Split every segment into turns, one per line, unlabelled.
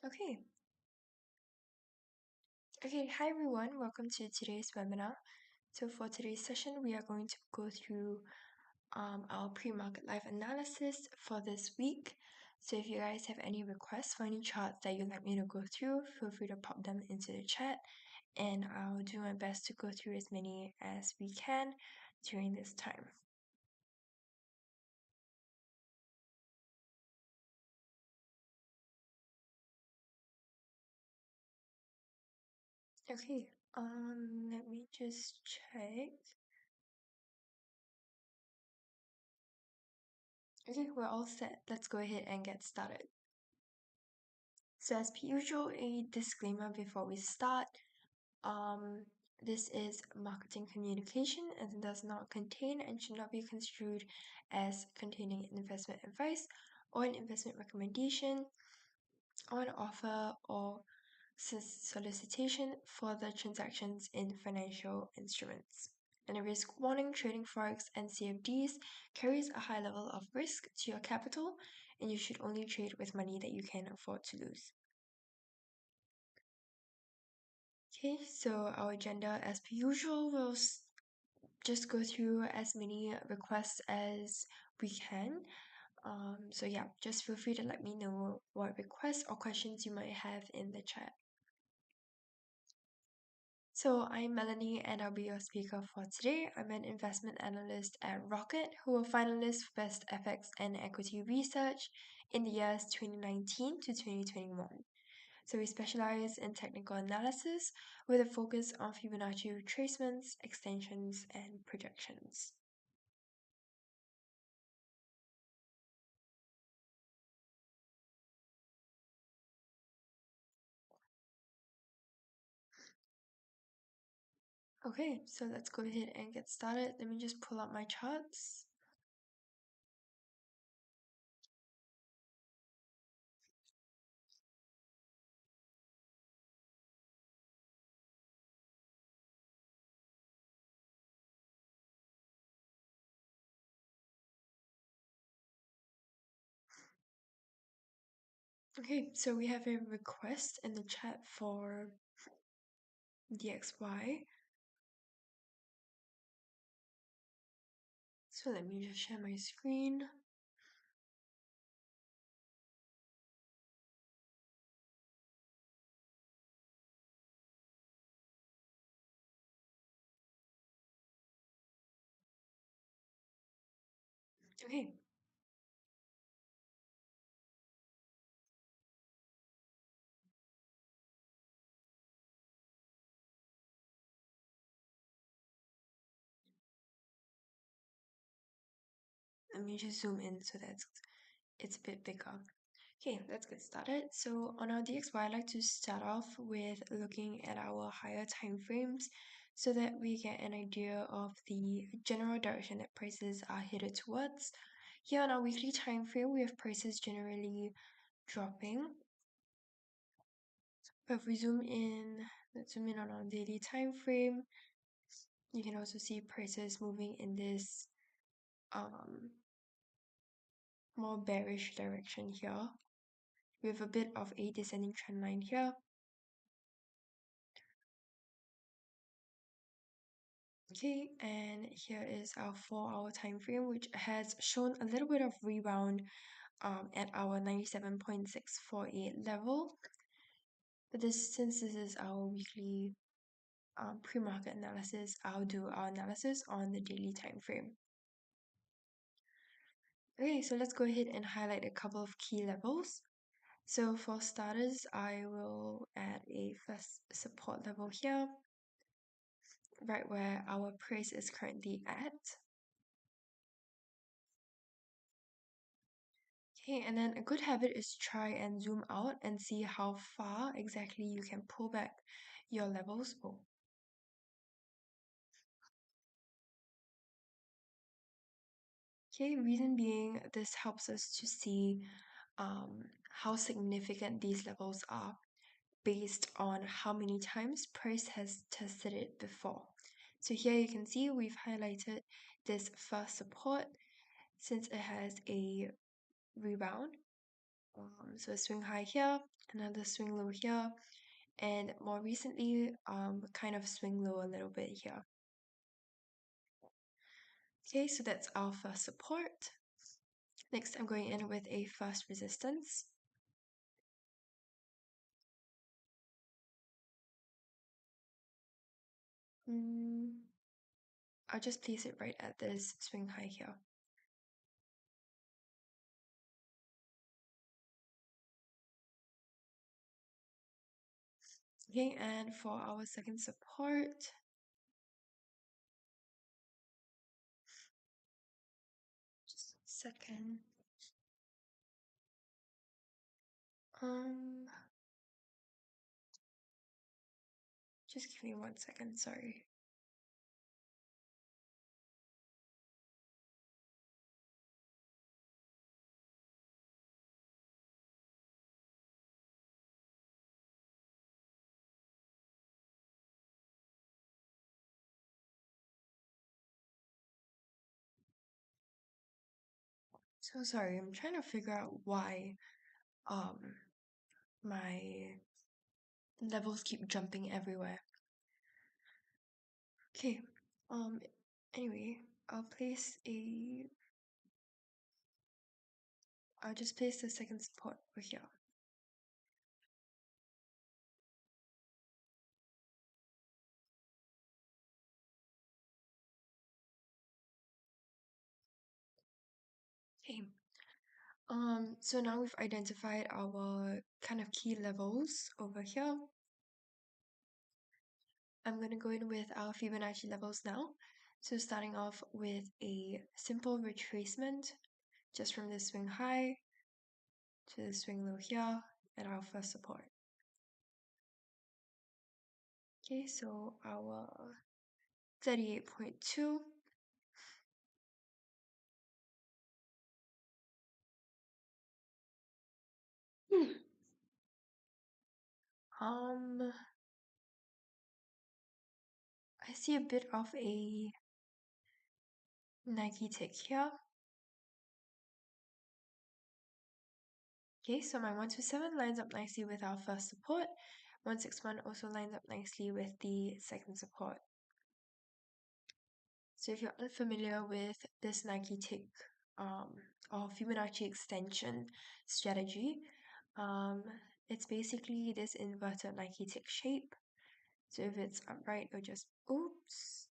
Okay. Okay, hi everyone. Welcome to today's webinar. So for today's session, we are going to go through our pre-market live analysis for this week. So if you guys have any requests for any charts that you'd like me to go through, feel free to pop them into the chat and I'll do my best to go through as many as we can during this time. Okay, let me just check. Okay, we're all set. Let's go ahead and get started. So as per usual, a disclaimer before we start. Um, this is marketing communication and does not contain and should not be construed as containing investment advice or an investment recommendation or an offer or solicitation for the transactions in financial instruments. And a risk warning: trading forex and CFDs carries a high level of risk to your capital, and you should only trade with money that you can afford to lose. Okay, so our agenda, as per usual, will just go through as many requests as we can. So yeah, just feel free to let me know what requests or questions you might have in the chat. So I'm Melanie and I'll be your speaker for today. I'm an investment analyst at Rocket, who were finalists for Best FX and Equity Research in the years 2019 to 2021. So we specialize in technical analysis with a focus on Fibonacci retracements, extensions, and projections. Okay, so let's go ahead and get started. Let me just pull up my charts. Okay, so we have a request in the chat for DXY. So let me just share my screen. Okay. Let me just zoom in so that it's a bit bigger. Okay, let's get started. So on our DXY, I'd like to start off with looking at our higher time frames so that we get an idea of the general direction that prices are headed towards. Here on our weekly time frame, we have prices generally dropping. But if we zoom in, let's zoom in on our daily time frame, you can also see prices moving in this more bearish direction here. We have a bit of a descending trend line here. Okay, and here is our 4-hour time frame, which has shown a little bit of rebound at our 97.648 level. But since this is our weekly pre-market analysis, I'll do our analysis on the daily time frame. Okay, so let's go ahead and highlight a couple of key levels. So for starters, I will add a first support level here, right where our price is currently at. Okay, and then a good habit is try and zoom out and see how far exactly you can pull back your levels. Okay, reason being, this helps us to see how significant these levels are based on how many times price has tested it before. So here you can see we've highlighted this first support since it has a rebound. So a swing high here, another swing low here, and more recently, kind of swing low a little bit here. Okay, so that's our first support. Next, I'm going in with a first resistance. I'll just place it right at this swing high here. Okay, and for our second support, just a second. Um, just give me 1 second, sorry. So sorry, I'm trying to figure out why um my levels keep jumping everywhere. Okay, anyway, I'll just place the second support over here. Okay. So now we've identified our kind of key levels over here. I'm going to go in with our Fibonacci levels now. So starting off with a simple retracement, just from the swing high to the swing low here at our first support. Okay, so our 38.2. Um, I see a bit of a Nike tick here. Okay, so my 127 lines up nicely with our first support. 161 also lines up nicely with the second support. So if you're unfamiliar with this Nike tick or Fibonacci extension strategy, it's basically this inverted Nike tick shape. So if it's upright, it'll just oops.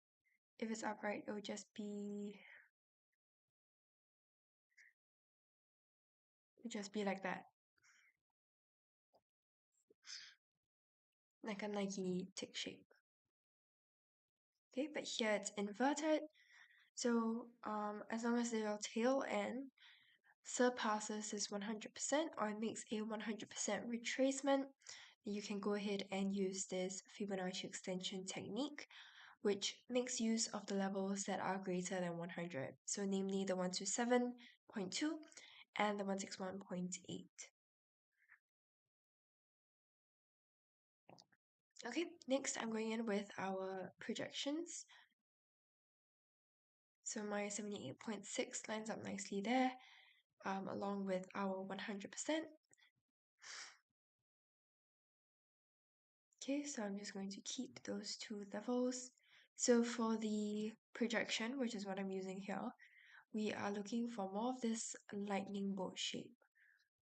If it's upright, it'll just be like that. Like a Nike tick shape. Okay, but here it's inverted. So as long as your tail end surpasses this 100% or it makes a 100% retracement, you can go ahead and use this Fibonacci extension technique, which makes use of the levels that are greater than 100. So namely the 127.2 and the 161.8. Okay, next I'm going in with our projections. So my 78.6 lines up nicely there, along with our 100%. Okay, so I'm just going to keep those two levels. So for the projection, which is what I'm using here, we are looking for more of this lightning bolt shape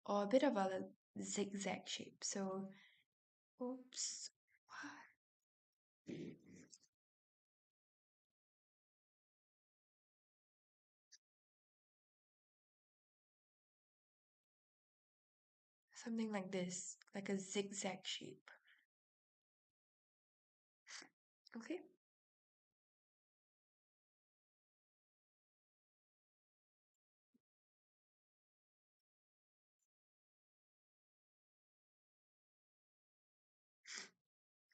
or a bit of a zigzag shape. So, oops. Something like this, like a zigzag shape. Okay.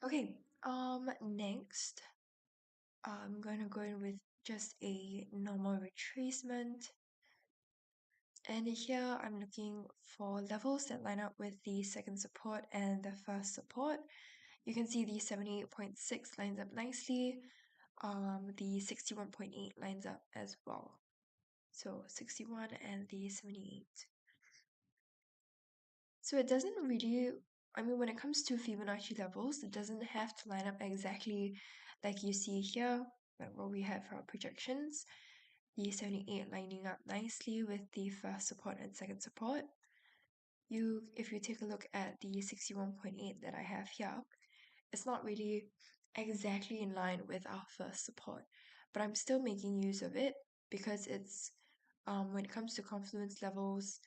Okay. Next, I'm gonna go in with just a normal retracement. And here I'm looking for levels that line up with the second support and the first support. You can see the 78.6 lines up nicely. The 61.8 lines up as well. So 61 and the 78. So it doesn't really, I mean, when it comes to Fibonacci levels, it doesn't have to line up exactly like you see here, like what we have for our projections. The 78 lining up nicely with the first support and second support. If you take a look at the 61.8 that I have here, it's not really exactly in line with our first support, but I'm still making use of it because it's when it comes to confluence levels,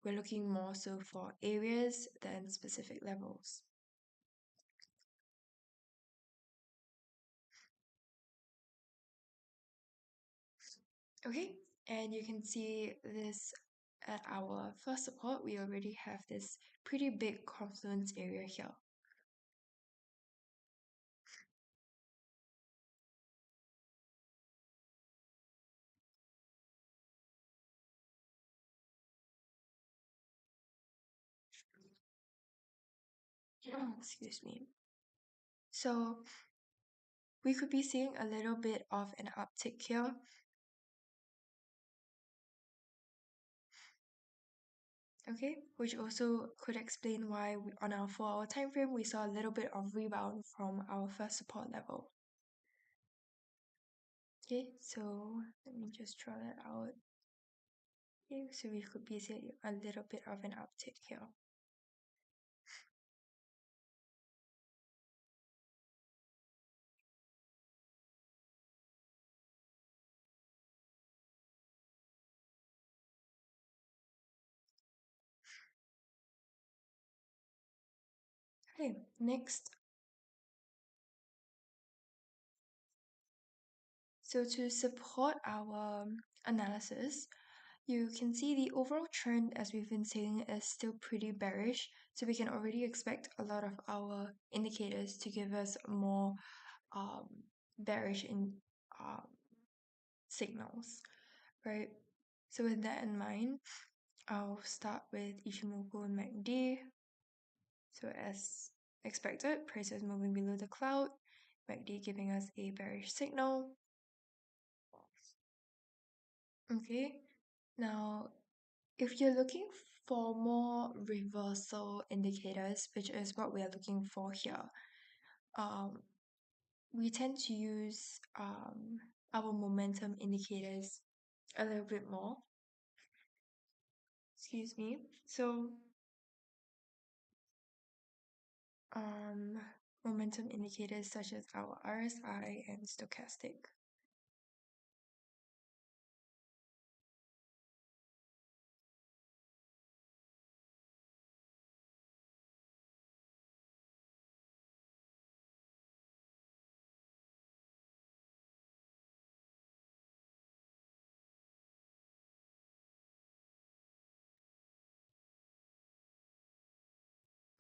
we're looking more so for areas than specific levels. Okay, and you can see this at our first support, we already have this pretty big confluence area here. Oh, excuse me. So we could be seeing a little bit of an uptick here. Okay, which also could explain why on our 4-hour time frame we saw a little bit of rebound from our first support level. Okay, so let me just draw that out. Okay, so we could be seeing a little bit of an uptick here. Okay, next. So to support our analysis, you can see the overall trend, as we've been saying, is still pretty bearish. So we can already expect a lot of our indicators to give us more um, bearish um, signals, right? So with that in mind, I'll start with Ichimoku and MACD. So as expected, price is moving below the cloud, MACD giving us a bearish signal. Okay, now if you're looking for more reversal indicators, which is what we are looking for here, um, we tend to use our momentum indicators a little bit more. Excuse me. So um, momentum indicators such as our RSI and stochastic.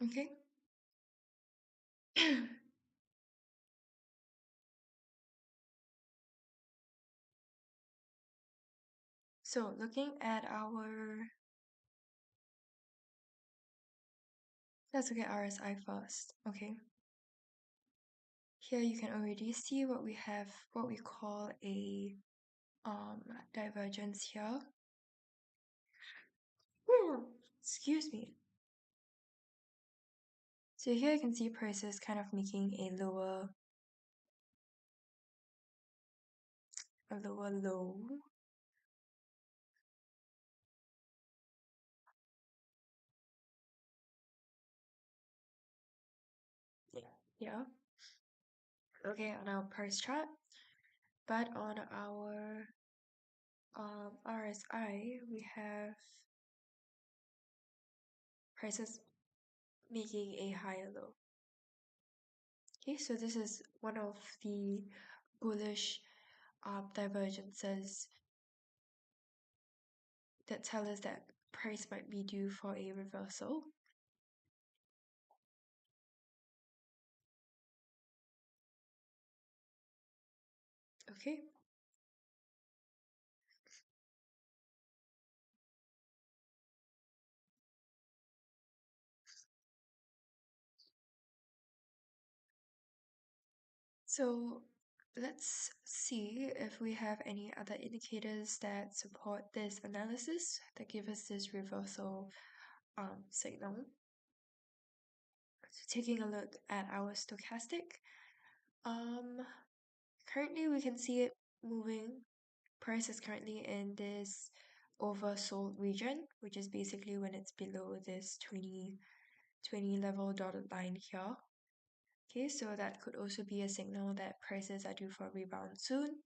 Okay. So looking at our, let's look at RSI first. Okay. Here you can already see what we have, what we call a divergence here. Excuse me. So here you can see prices kind of making a lower low. Yeah. Okay, on our price chart. But on our RSI, we have prices making a higher low. Okay, so this is one of the bullish divergences that tell us that price might be due for a reversal. Okay. So let's see if we have any other indicators that support this analysis that give us this reversal signal. So taking a look at our stochastic, currently we can see it moving. Price is currently in this oversold region, which is basically when it's below this 20 level dotted line here. Okay, so that could also be a signal that prices are due for a rebound soon.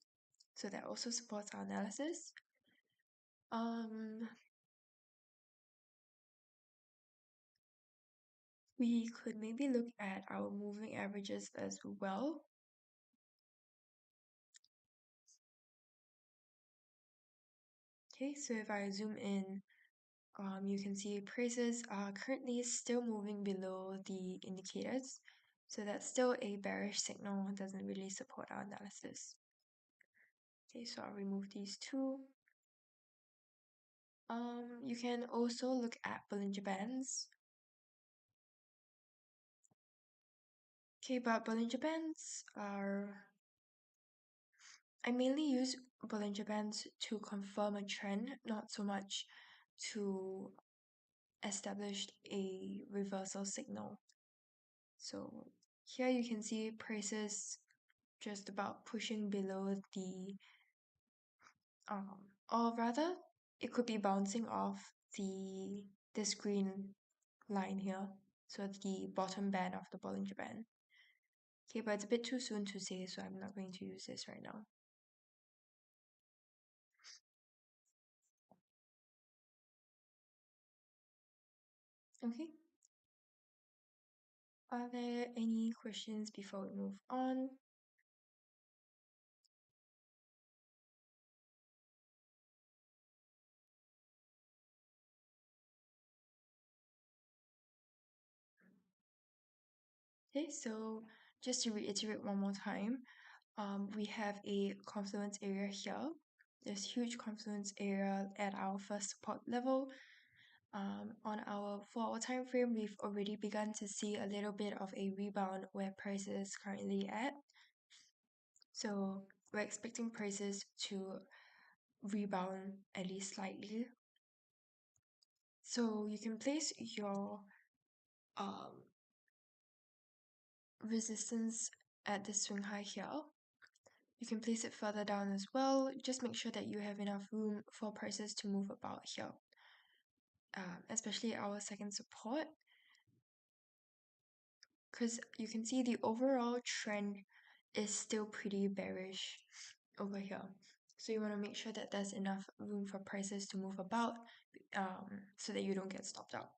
So that also supports our analysis. We could maybe look at our moving averages as well. Okay, so if I zoom in, you can see prices are currently still moving below the indicators. So that's still a bearish signal, doesn't really support our analysis. Okay, so I'll remove these two. You can also look at Bollinger Bands. Okay, but Bollinger Bands are... I mainly use Bollinger Bands to confirm a trend, not so much to establish a reversal signal. So here you can see prices just about pushing below the, or rather, it could be bouncing off this green line here. So the bottom band of the Bollinger Band. Okay, but it's a bit too soon to say, so I'm not going to use this right now. Okay. Are there any questions before we move on? Okay, so just to reiterate one more time, we have a confluence area here. This huge confluence area at our first support level. On our 4-hour time frame, we've already begun to see a little bit of a rebound where prices is currently at. So we're expecting prices to rebound at least slightly. So you can place your resistance at the swing high here. You can place it further down as well. Just make sure that you have enough room for prices to move about here. Especially our second support, because you can see the overall trend is still pretty bearish over here. So you want to make sure that there's enough room for prices to move about, so that you don't get stopped out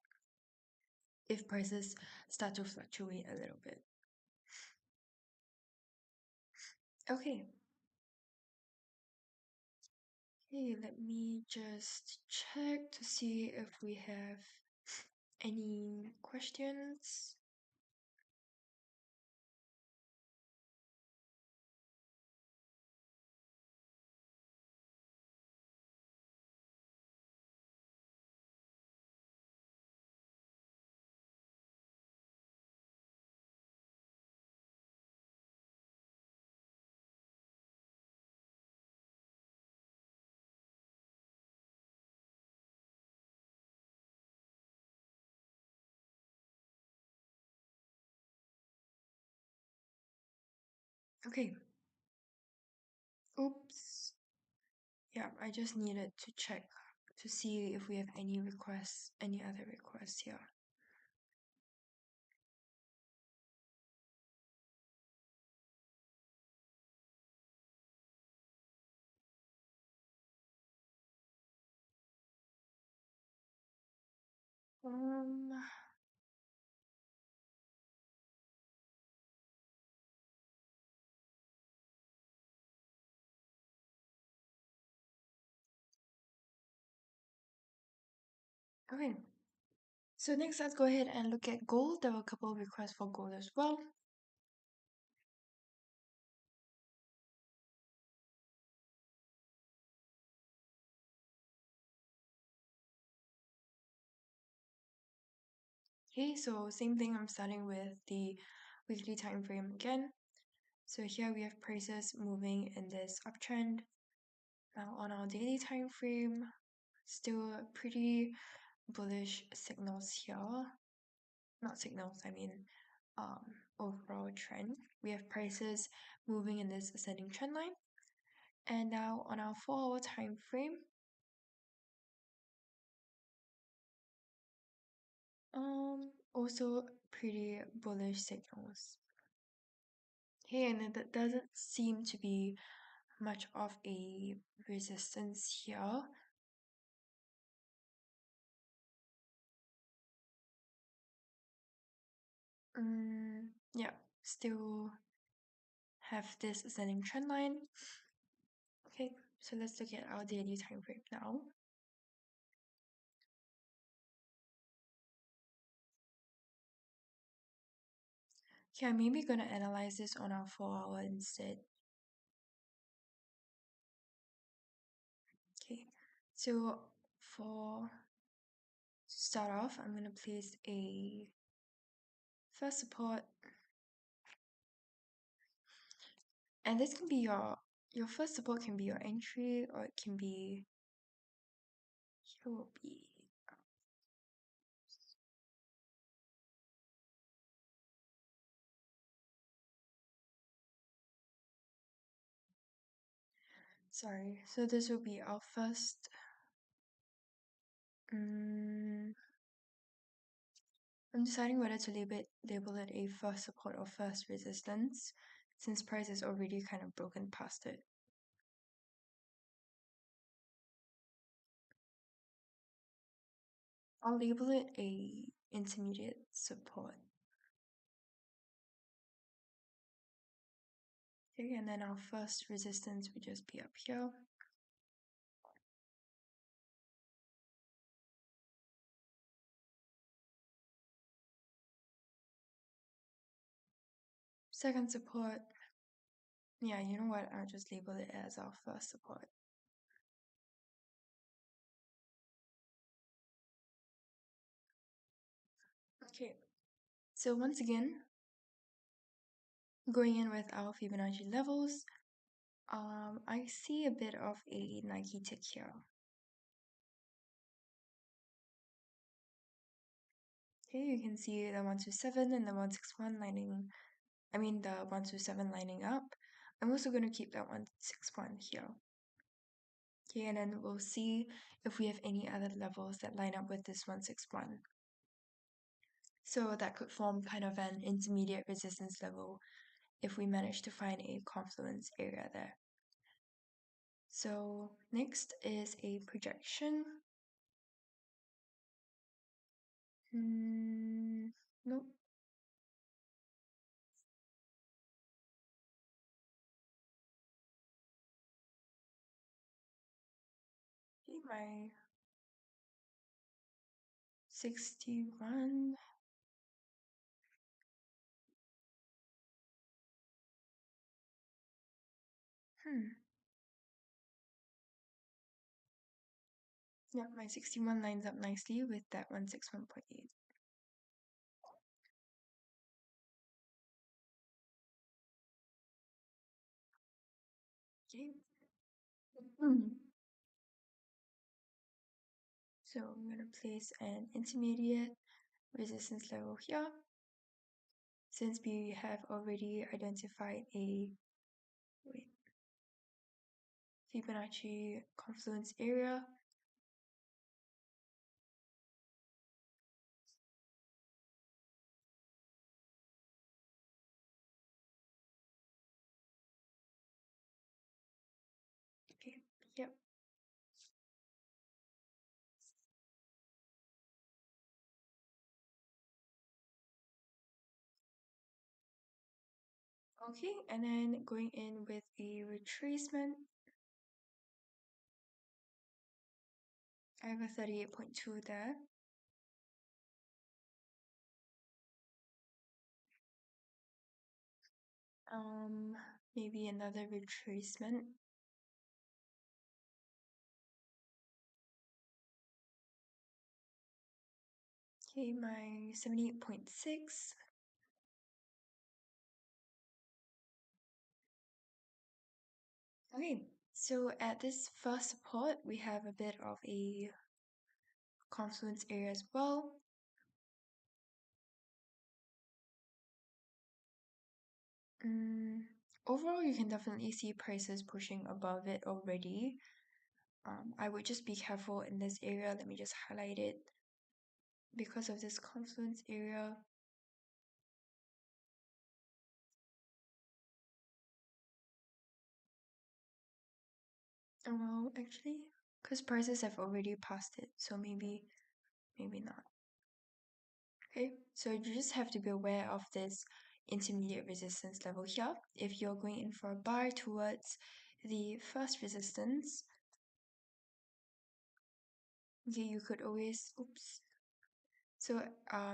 if prices start to fluctuate a little bit. Okay. Okay, let me just check to see if we have any questions. Okay. Oops. Yeah, I just needed to check to see if we have any requests, any other requests here. Um, okay. So next, let's go ahead and look at gold. There were a couple of requests for gold as well. Okay, so same thing, I'm starting with the weekly time frame again. So here we have prices moving in this uptrend. Now on our daily time frame, still pretty bullish signals here. Not signals, I mean overall trend. We have prices moving in this ascending trend line. And now on our 4-hour time frame, also pretty bullish signals. Okay, and that doesn't seem to be much of a resistance here. Yeah, still have this ascending trend line. Okay, so let's look at our daily time frame now. Okay, I'm maybe gonna analyze this on our 4-hour instead. Okay, so for to start off, I'm gonna place a first support, and this can be your first support can be your entry, or it can be here will be sorry. So this will be our first. I'm deciding whether to label it a first support or first resistance, since price is already kind of broken past it. I'll label it a intermediate support. Okay, and then our first resistance would just be up here. Second support, yeah, you know what? I'll just label it as our first support. Okay, so once again, going in with our Fibonacci levels, I see a bit of a Nike tick here. Okay, you can see the 127 and the 161 lining, the 127 lining up. I'm also going to keep that 161 here. Okay, and then we'll see if we have any other levels that line up with this 161. So that could form kind of an intermediate resistance level if we manage to find a confluence area there. So next is a projection. Nope. Okay, my 61. Yeah, my 61 lines up nicely with that 161.8. Okay. So I'm going to place an intermediate resistance level here. Since we have already identified a Fibonacci confluence area, okay, yep. Okay, and then going in with a retracement. I have a 38.2 there. Maybe another retracement. Okay, my 78.6. Okay, so at this first support, we have a bit of a confluence area as well. Mm, overall, you can definitely see prices pushing above it already. I would just be careful in this area. Let me just highlight it because of this confluence area. Well, actually, because prices have already passed it, so maybe not. Okay, so you just have to be aware of this intermediate resistance level here. If you're going in for a buy towards the first resistance, okay, you could always, oops. So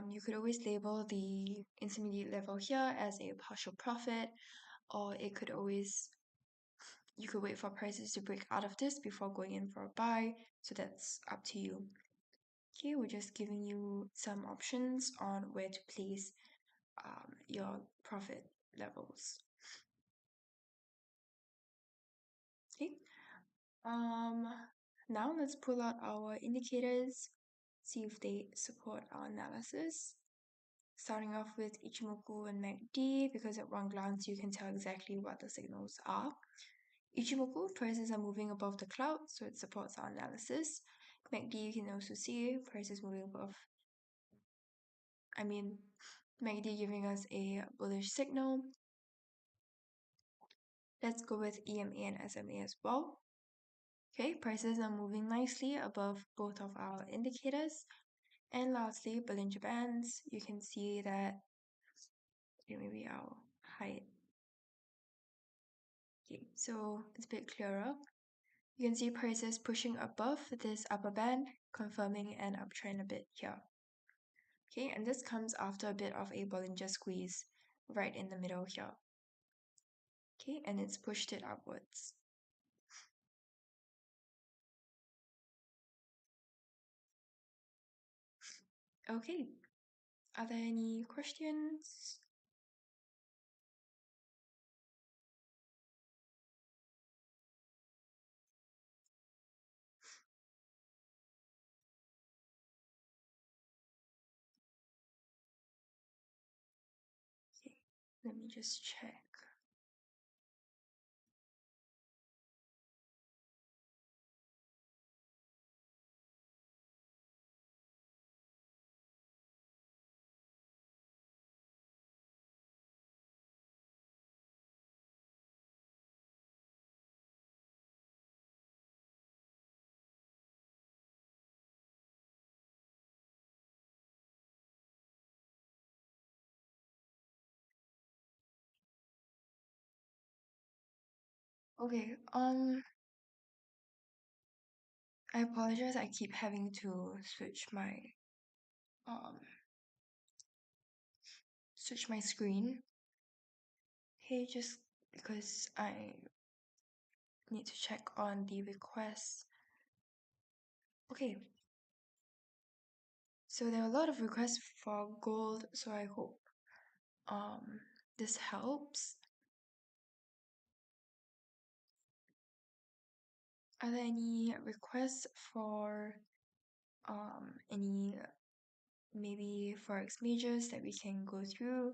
you could always label the intermediate level here as a partial profit, or it could always, you could wait for prices to break out of this before going in for a buy. So that's up to you. Okay, we're just giving you some options on where to place your profit levels. Okay. Um, Now let's pull out our indicators, see if they support our analysis. Starting off with Ichimoku and MACD, because at one glance you can tell exactly what the signals are. Ichimoku prices are moving above the cloud, so it supports our analysis. MACD you can also see prices moving above. MACD giving us a bullish signal. Let's go with EMA and SMA as well. Okay, prices are moving nicely above both of our indicators. And lastly, Bollinger Bands, you can see that, okay, maybe I'll hide. Okay, so it's a bit clearer. You can see prices pushing above this upper band, confirming an uptrend a bit here. Okay, and this comes after a bit of a Bollinger squeeze right in the middle here. Okay, and it's pushed it upwards. Okay, are there any questions? Okay, let me just check. Okay, I apologize, I keep having to um switch my screen. Okay, just because I need to check on the requests. Okay, so there are a lot of requests for gold, so I hope this helps. Are there any requests for any maybe forex majors that we can go through?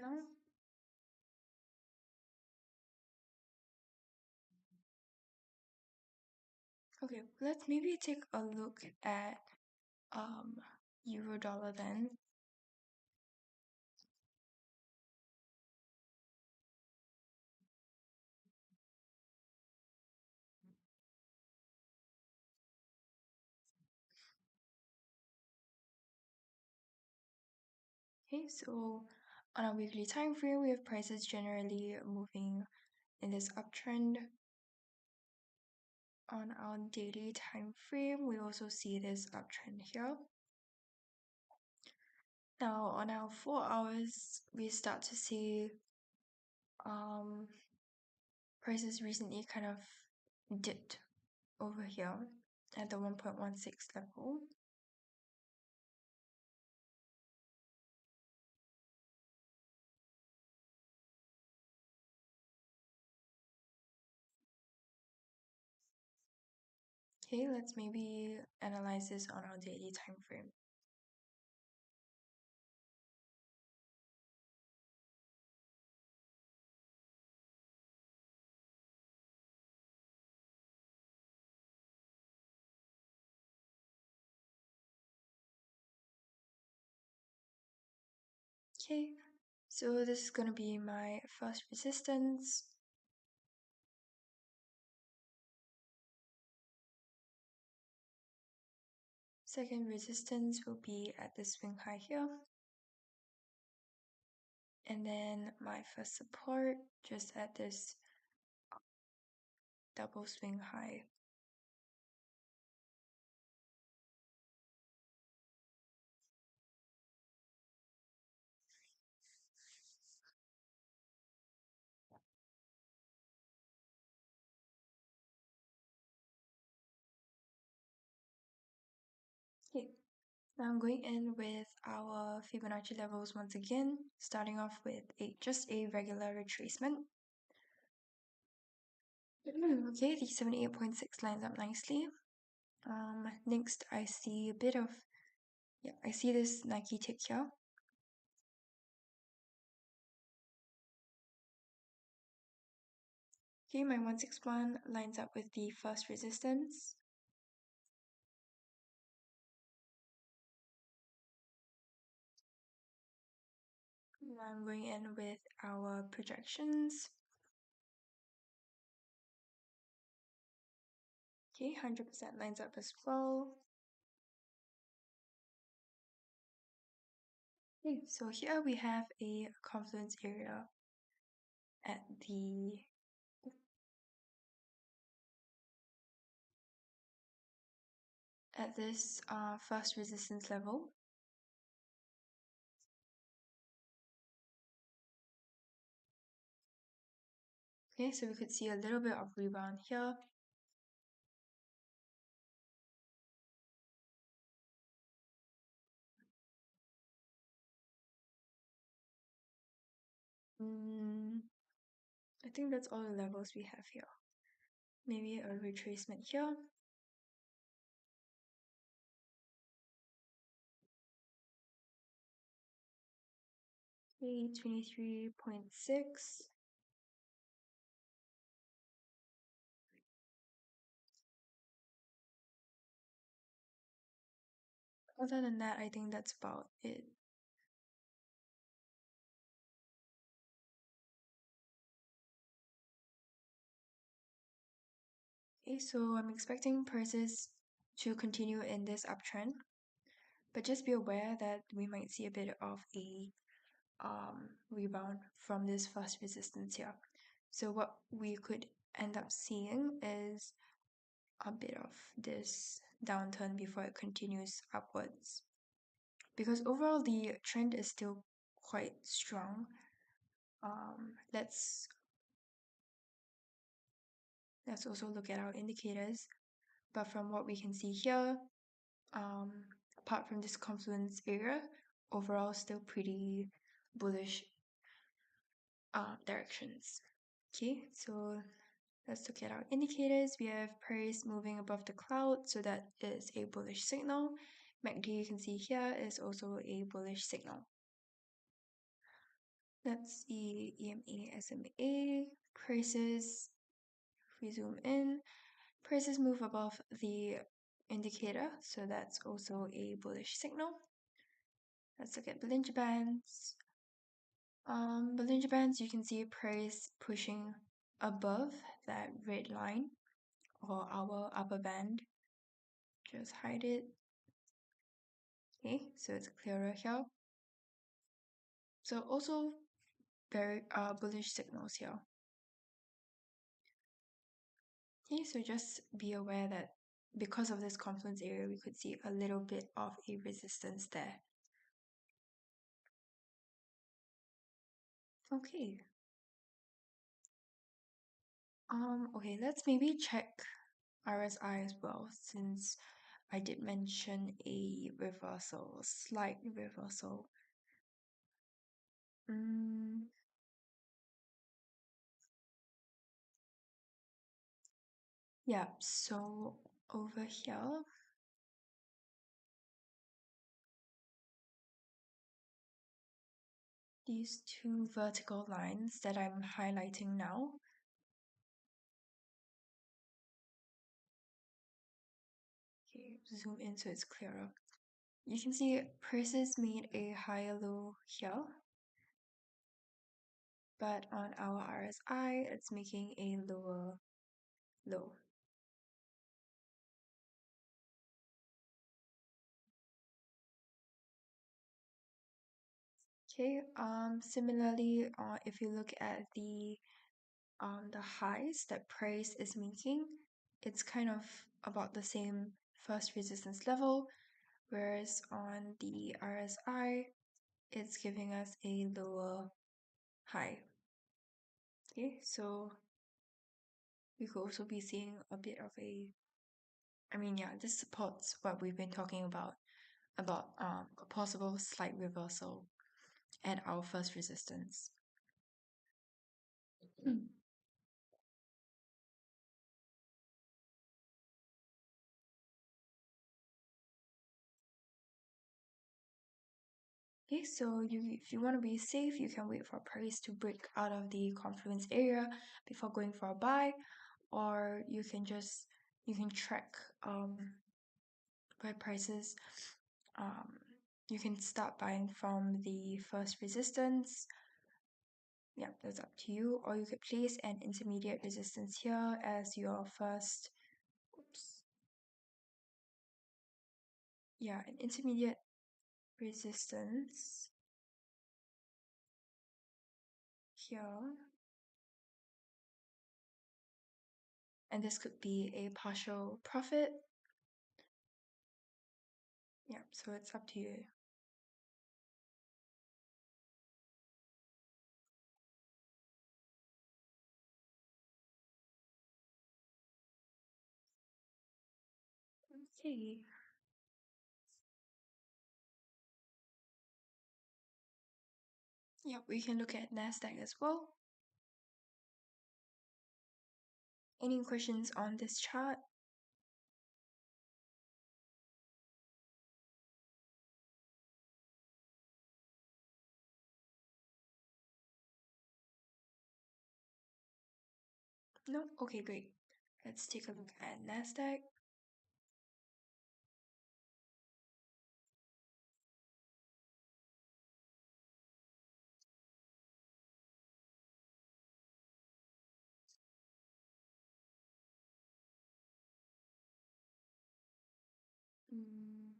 No? Okay, let's maybe take a look at euro dollar then. Okay, so on a weekly time frame, we have prices generally moving in this uptrend. on our daily time frame, we also see this uptrend here. Now on our 4 hours, we start to see prices recently kind of dipped over here at the 1.16 level. Okay, let's maybe analyze this on our daily time frame. Okay, so this is going to be my first resistance. Second resistance will be at the swing high here. And then my first support just at this double swing high. Okay, now I'm going in with our Fibonacci levels once again, starting off with just a regular retracement. Okay, the 78.6 lines up nicely. Next I see a bit of, I see this Nike tick here. Okay, my 161 lines up with the first resistance. And I'm going in with our projections. Okay, 100% lines up as well. Okay, so here we have a confluence area at this first resistance level. Okay, so we could see a little bit of rebound here. I think that's all the levels we have here. Maybe a retracement here. Okay, 23.6. Other than that, I think that's about it. Okay, so I'm expecting prices to continue in this uptrend, but just be aware that we might see a bit of a rebound from this first resistance here. So what we could end up seeing is a bit of this downturn before it continues upwards. Because overall the trend is still quite strong. Let's also look at our indicators. But from what we can see here, apart from this confluence area, overall still pretty bullish directions. Okay, so let's look at our indicators. We have price moving above the cloud, so that is a bullish signal. MACD you can see here is also a bullish signal. Let's see EMA, SMA, prices. If we zoom in, prices move above the indicator, so that's also a bullish signal. Let's look at Bollinger Bands. Bollinger Bands, you can see price pushing above that red line or our upper band. Just hide it. Okay, so it's clearer here. So also very bullish signals here. Okay, so just be aware that because of this confluence area, we could see a little bit of a resistance there. Okay. Okay, let's maybe check RSI as well, since I did mention a reversal, slight reversal. Yeah, so over here, these two vertical lines that I'm highlighting now, okay, zoom in so it's clearer. You can see prices made a higher low here, but on our RSI, it's making a lower low. Okay, similarly, if you look at the highs that price is making, it's kind of about the same first resistance level, whereas on the RSI, it's giving us a lower high. Okay, so we could also be seeing a bit of yeah, this supports what we've been talking about a possible slight reversal at our first resistance. Okay, so if you want to be safe, you can wait for price to break out of the confluence area before going for a buy, or you can track buy prices. You can start buying from the first resistance. Yeah, that's up to you. Or you could place an intermediate resistance here as your first. Oops. Yeah, an intermediate resistance here. And this could be a partial profit. Yeah, so it's up to you. Okay. Yeah, we can look at NASDAQ as well. Any questions on this chart? No? Okay, great. Let's take a look at NASDAQ. Mm,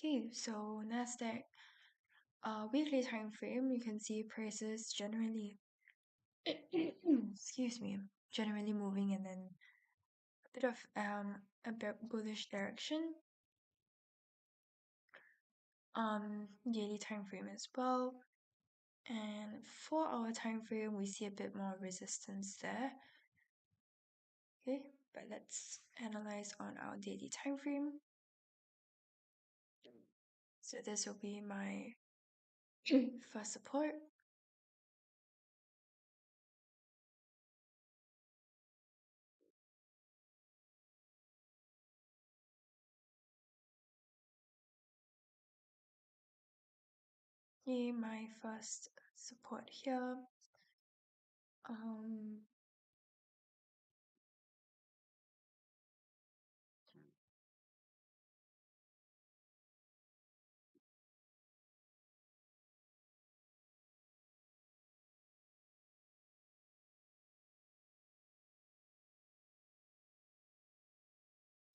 okay, so NASDAQ, weekly time frame, you can see prices generally, excuse me, generally moving and then a bit of a bit bullish direction. Daily time frame as well. And 4 hour time frame, we see a bit more resistance there. Okay, but let's analyze on our daily time frame. So this will be my first support. Okay, my first support here. Um,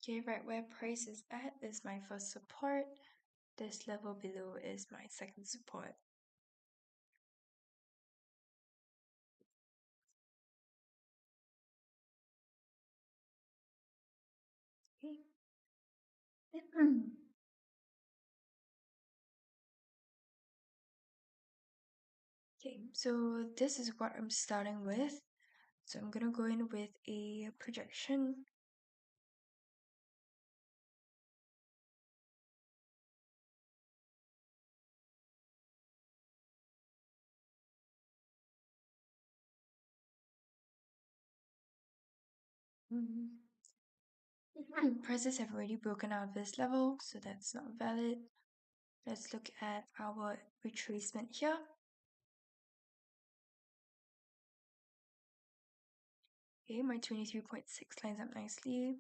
okay, right where price is at is my first support. This level below is my second support. Okay. Okay, so this is what I'm starting with. So I'm gonna go in with a projection. Prices have already broken out of this level, so that's not valid. Let's look at our retracement here. Okay, my 23.6 lines up nicely.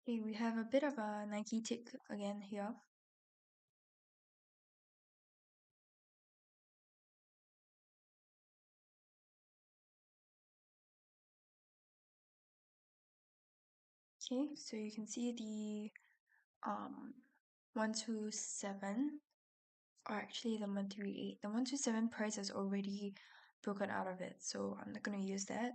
Okay, we have a bit of a Nike tick again here. Okay, so you can see the 127, or actually the 138. The 127 price has already broken out of it, so I'm not going to use that.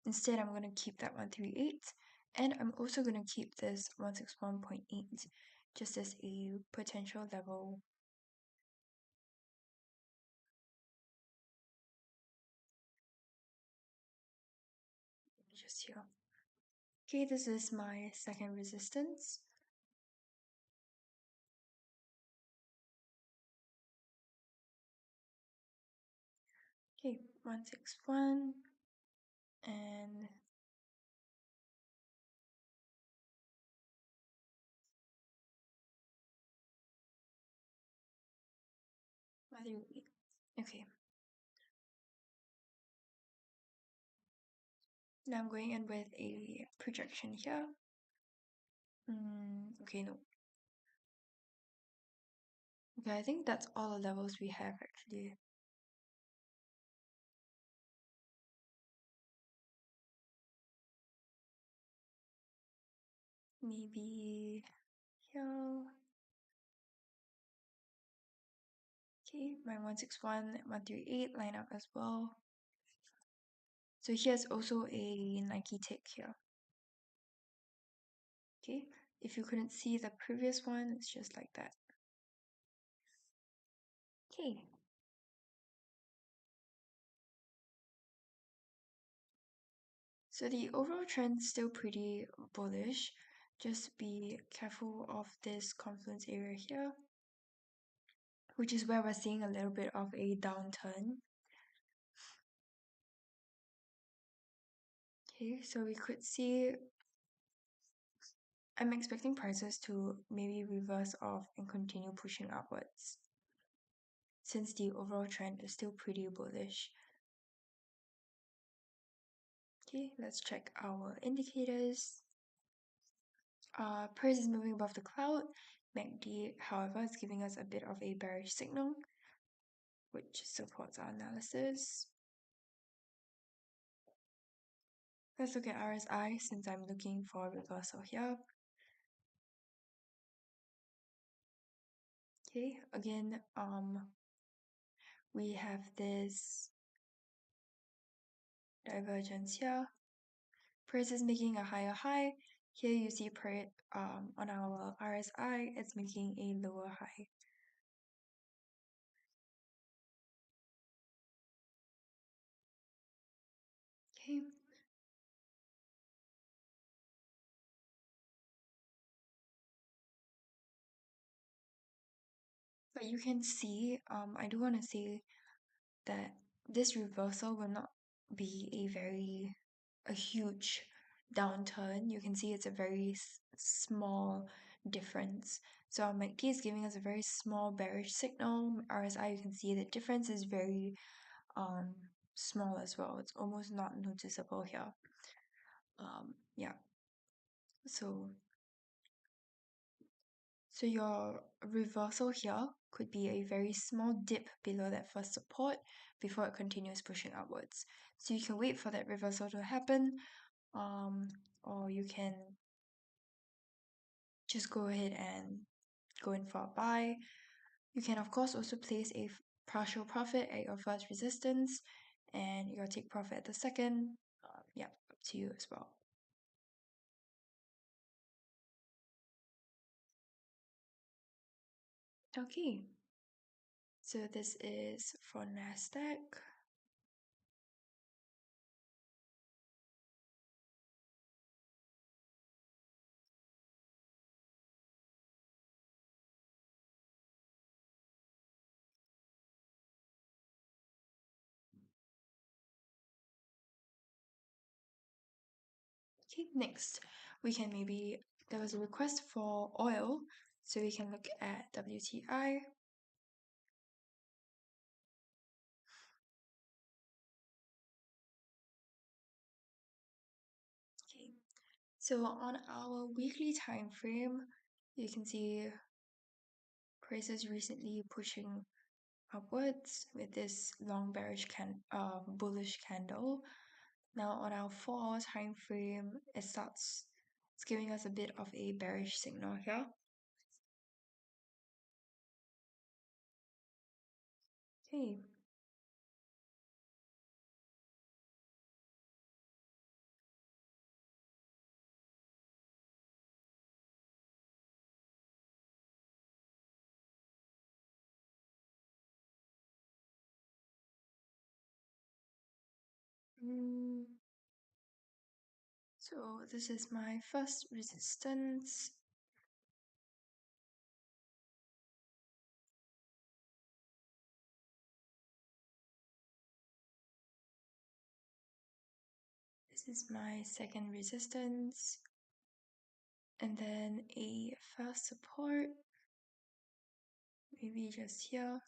Instead, I'm going to keep that 138, and I'm also going to keep this 161.8 just as a potential level. Just here. Okay, this is my second resistance. Okay, 161 and 138. Okay, now I'm going in with a projection here. Okay, no. Okay, I think that's all the levels we have actually. Maybe here. Okay, my 161, 138 line up as well. So here's also a Nike tick here. Okay, if you couldn't see the previous one, it's just like that. Okay. So the overall trend is still pretty bullish. Just be careful of this confluence area here, which is where we're seeing a little bit of a downturn. Okay, so we could see, I'm expecting prices to maybe reverse off and continue pushing upwards, since the overall trend is still pretty bullish. Okay, let's check our indicators. Price is moving above the cloud. MACD, however, is giving us a bit of a bearish signal, which supports our analysis. Let's look at RSI since I'm looking for a reversal here. Okay, again, we have this divergence here. Price is making a higher high. Here you see on our RSI, it's making a lower high. Okay. But you can see, I do want to say that this reversal will not be a huge downturn. You can see it's a very small difference. So our MACD is giving us a very small bearish signal. RSI, you can see the difference is very um, small as well. It's almost not noticeable here. Yeah. So your reversal here could be a very small dip below that first support before it continues pushing upwards. So you can wait for that reversal to happen, or you can just go ahead and go in for a buy. You can of course also place a partial profit at your first resistance and your take profit at the second. Yeah, up to you as well. Okay, so this is for NASDAQ. Okay, next we can maybe, there was a request for oil, so we can look at WTI. Okay, so on our weekly time frame, you can see prices recently pushing upwards with this long bullish candle. Now on our 4 hour time frame, it's giving us a bit of a bearish signal here. Okay. Mm, so this is my first resistance. This is my second resistance. And then a first support, maybe just here.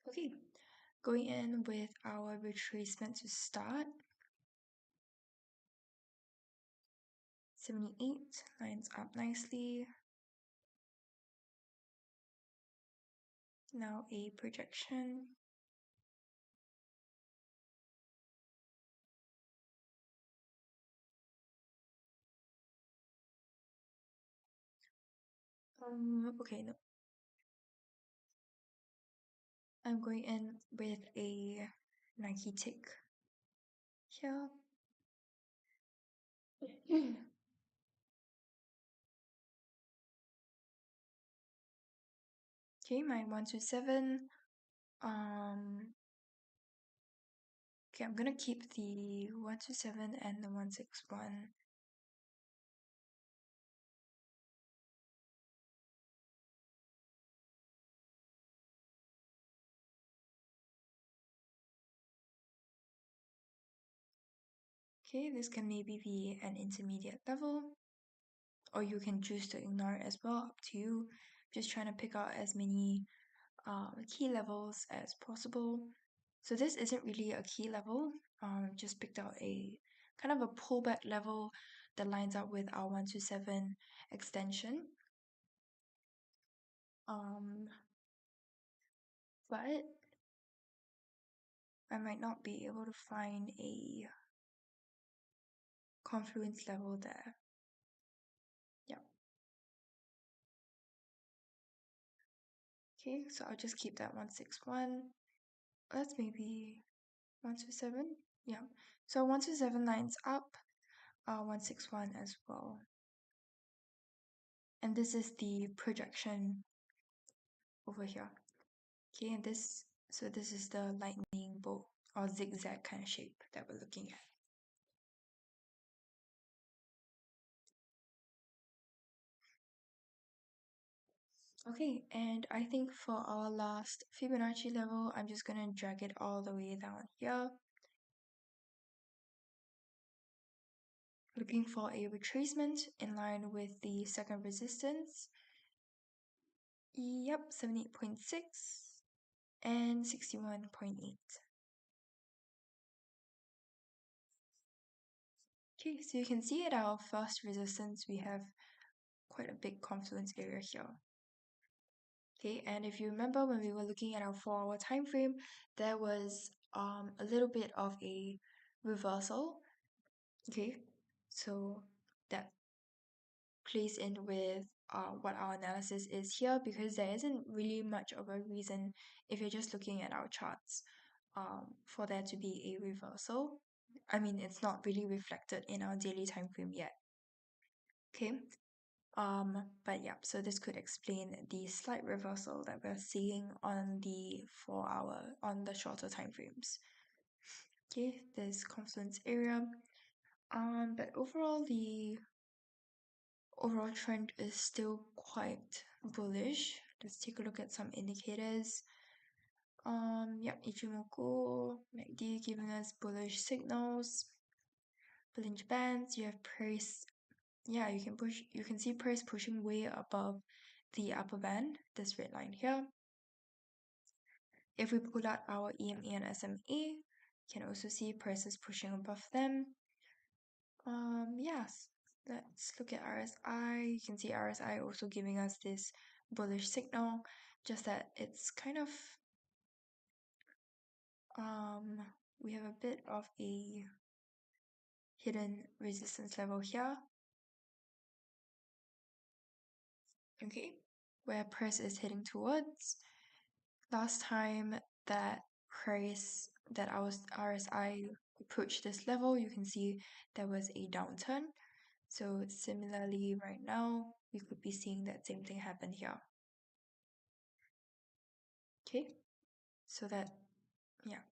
Okay, going in with our retracement to start. 78 lines up nicely. Now a projection. Okay, no. I'm going in with a Nike tick here. Okay, my 127. Okay, I'm gonna keep the 127 and the 161. Okay, this can maybe be an intermediate level, or you can choose to ignore it as well, up to you. Just trying to pick out as many key levels as possible. So this isn't really a key level, just picked out a kind of a pullback level that lines up with our 127 extension. But I might not be able to find a confluence level there. Yeah. Okay, so I'll just keep that 161. Let's maybe 127. Yeah. So 127 lines up, 161 as well. And this is the projection over here. Okay, and this is the lightning bolt or zigzag kind of shape that we're looking at. Okay, and I think for our last Fibonacci level, I'm just gonna drag it all the way down here. looking for a retracement in line with the second resistance. Yep, 78.6 and 61.8. Okay, so you can see at our first resistance, we have quite a big confluence area here. Okay, and if you remember when we were looking at our 4-hour time frame, there was a little bit of a reversal. Okay, so that plays in with what our analysis is here, because there isn't really much of a reason, if you're just looking at our charts, for there to be a reversal. I mean, it's not really reflected in our daily time frame yet. Okay, but yeah, so this could explain the slight reversal that we're seeing on the 4-hour, on the shorter time frames. Okay, this confluence area. But overall, the overall trend is still quite bullish. Let's take a look at some indicators. Yep, Ichimoku, MACD giving us bullish signals. Bollinger Bands, you have price. Yeah, you can see price pushing way above the upper band, this red line here. If we pull out our EMA and SMA, you can also see prices pushing above them. Yes, let's look at RSI. You can see RSI also giving us this bullish signal, just that it's kind of we have a bit of a hidden resistance level here. Okay, where price is heading towards. Last time that our RSI approached this level, you can see there was a downturn. So similarly, right now, we could be seeing that same thing happen here. Okay, so that, yeah.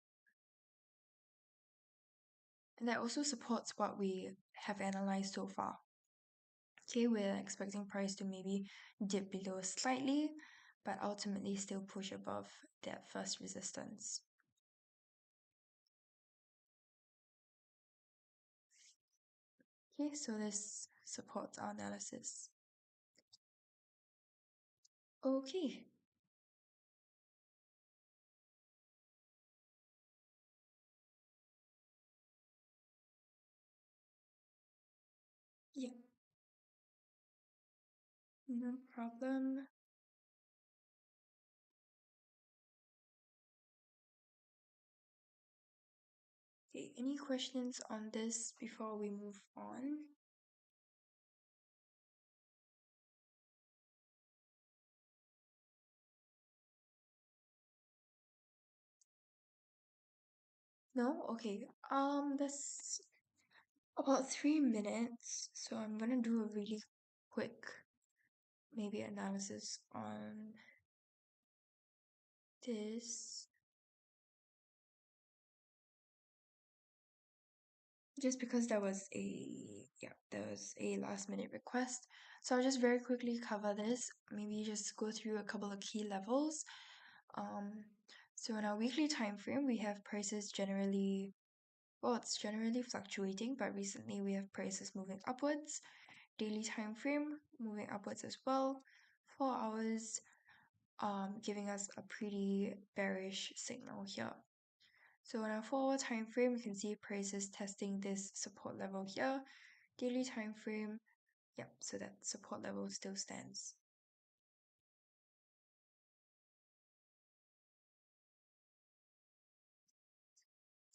And that also supports what we have analyzed so far. Okay, we're expecting price to maybe dip below slightly, but ultimately still push above that first resistance. Okay, so this supports our analysis. Okay. Yeah, no problem. Okay, any questions on this before we move on? No? Okay. That's about 3 minutes, so I'm gonna do a really quick maybe analysis on this. Just because there was a last minute request. So I'll just very quickly cover this, maybe just go through a couple of key levels. So in our weekly time frame, we have prices generally, well, it's generally fluctuating, but recently we have prices moving upwards. Daily time frame moving upwards as well. 4 hours, giving us a pretty bearish signal here. So on our 4-hour time frame, you can see prices testing this support level here. Daily time frame, yeah, so that support level still stands.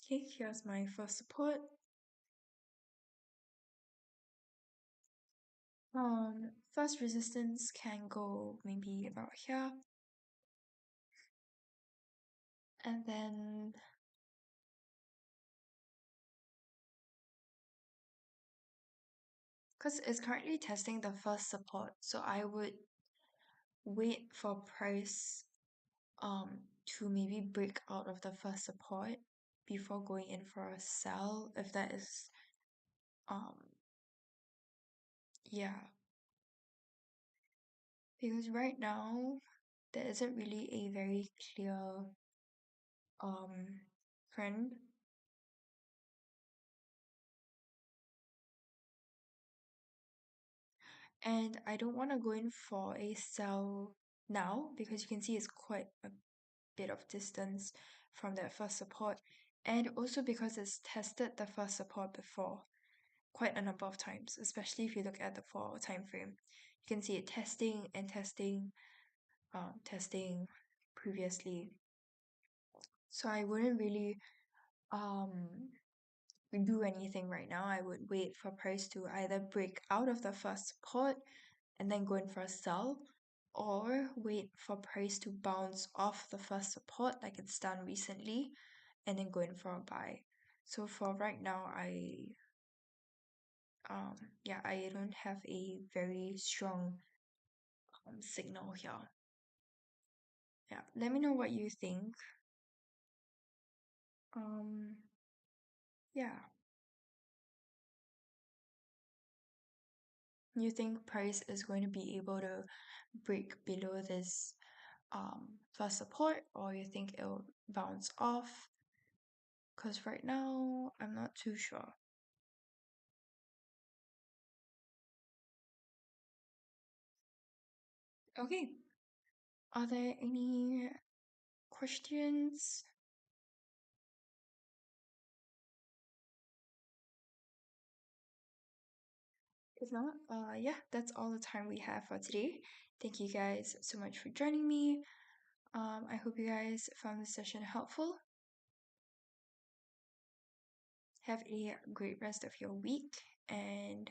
Okay, here's my first support. First resistance can go maybe about here. And then because it's currently testing the first support, so I would wait for price to maybe break out of the first support before going in for a sell, if that is um yeah, because right now there isn't really a very clear trend. And I don't want to go in for a sell now because you can see it's quite a bit of distance from that first support, and also because it's tested the first support before quite a number of times, especially if you look at the 4 hour time frame. You can see it testing and testing, testing previously. So I wouldn't really um do anything right now. I would wait for price to either break out of the first support and then go in for a sell, or wait for price to bounce off the first support like it's done recently and then go in for a buy. So for right now, um yeah, I don't have a very strong signal here. Yeah, let me know what you think. Um yeah, you think price is going to be able to break below this first support, or you think it'll bounce off? Because right now I'm not too sure. Okay, are there any questions? If not, yeah, that's all the time we have for today. Thank you guys so much for joining me. I hope you guys found this session helpful. Have a great rest of your week, and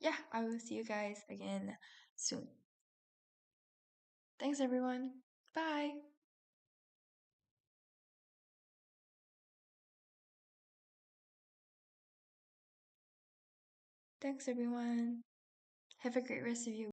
yeah, I will see you guys again soon. Thanks, everyone. Bye. Thanks, everyone. Have a great rest of your